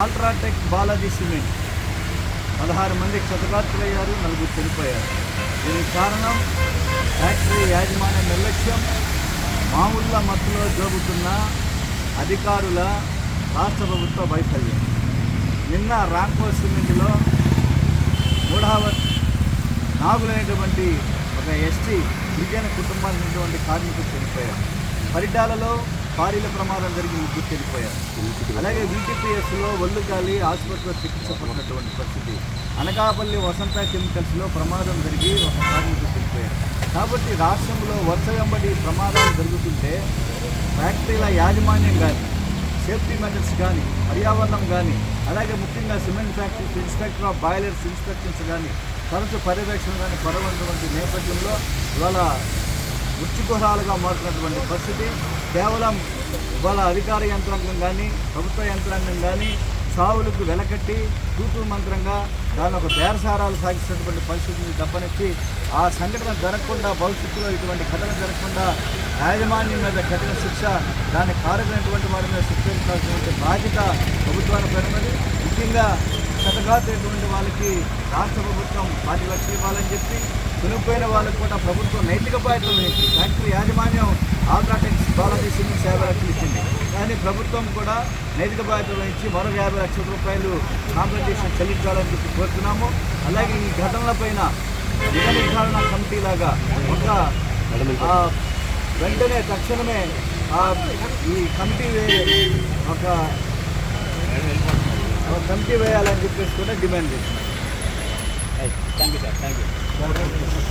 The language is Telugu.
అల్ట్రాటెక్ బాలాజీ సిమెంట్ 16 మంది క్షతగాత్రులయ్యారు, 4 చనిపోయారు. దీనికి కారణం ఫ్యాక్టరీ యాజమాన్య నిర్లక్ష్యం, మామూళ్ళ మత్తులో జోగుతున్న అధికారుల రాష్ట్ర ప్రభుత్వ వైఫల్యం. నిన్న రాంకో సిమెంట్లో మూఢావత్ నాగులైనటువంటి ఒక ఎస్టీ గిరిజన కుటుంబానికి ఉన్నటువంటి కార్మికులు చనిపోయారు. పరిటాలలో భారీల ప్రమాదం జరిగి 3 చనిపోయారు. అలాగే వీటీపీఎస్లో ఒళ్ళుగాలి ఆసుపత్రిలో చికిత్స పొందినటువంటి పరిస్థితి. అనకాపల్లి వసంత కెమికల్స్లో ప్రమాదం జరిగి ఒక కార్మికుడు చనిపోయారు. కాబట్టి రాష్ట్రంలో వరుస వెంబడి ప్రమాదాలు జరుగుతుంటే ఫ్యాక్టరీల యాజమాన్యం కానీ, సేఫ్టీ మెజర్స్ కానీ, పర్యావరణం కానీ, అలాగే ముఖ్యంగా cement factories inspector of boilers inspections కానీ, తరచు పర్యవేక్షణ కానీ కొరవనటువంటి నేపథ్యంలో ఇవాళ మృత్యుగుహాలుగా మారుతున్నటువంటి పరిస్థితి. కేవలం ఇవాళ అధికార యంత్రాంగం కానీ, ప్రభుత్వ యంత్రాంగం కానీ సావులకు వెలకట్టి తూతూ మంత్రంగా దాని ఒక బేరసారాలు సాగిస్తున్నటువంటి పరిస్థితిని తప్పనిచ్చి ఆ సంఘటన జరగకుండా, భవిష్యత్తులో ఇటువంటి ఘటన జరగకుండా యాజమాన్యం మీద కఠిన శిక్ష, దాన్ని కారకులైనటువంటి వారి మీద శిక్ష ఇవ్వాల్సినటువంటి బాధ్యత ప్రభుత్వానికి ఉన్నది. ముఖ్యంగా క్షతగాత్రైనటువంటి వాళ్ళకి రాష్ట్ర ప్రభుత్వం 10 లక్షలు ఇవ్వాలని చెప్పి, చనిపోయిన వాళ్ళకు కూడా ప్రభుత్వం నైతిక బాధ్యతలు వహించి ఫ్యాక్టరీ యాజమాన్యం అల్ట్రాటెక్ బాలాజీ సిమెంట్ 50 లక్షలు ఇచ్చింది. కానీ ప్రభుత్వం కూడా నైతిక బాధ్యతలు వహించి మరో 50 లక్షల రూపాయలు కాంపెన్సేషన్ చెల్లించాలని చెప్పి కోరుతున్నాము. అలాగే ఈ ఘటనలపైన నిజ నిర్ధారణ కమిటీ లాగా ఒక వెంటనే తక్షణమే ఈ కమిటీ ఒక కమిటీ వేయాలని చెప్పేసి కూడా డిమాండ్ చేస్తున్నాం. Thank you sir, thank you.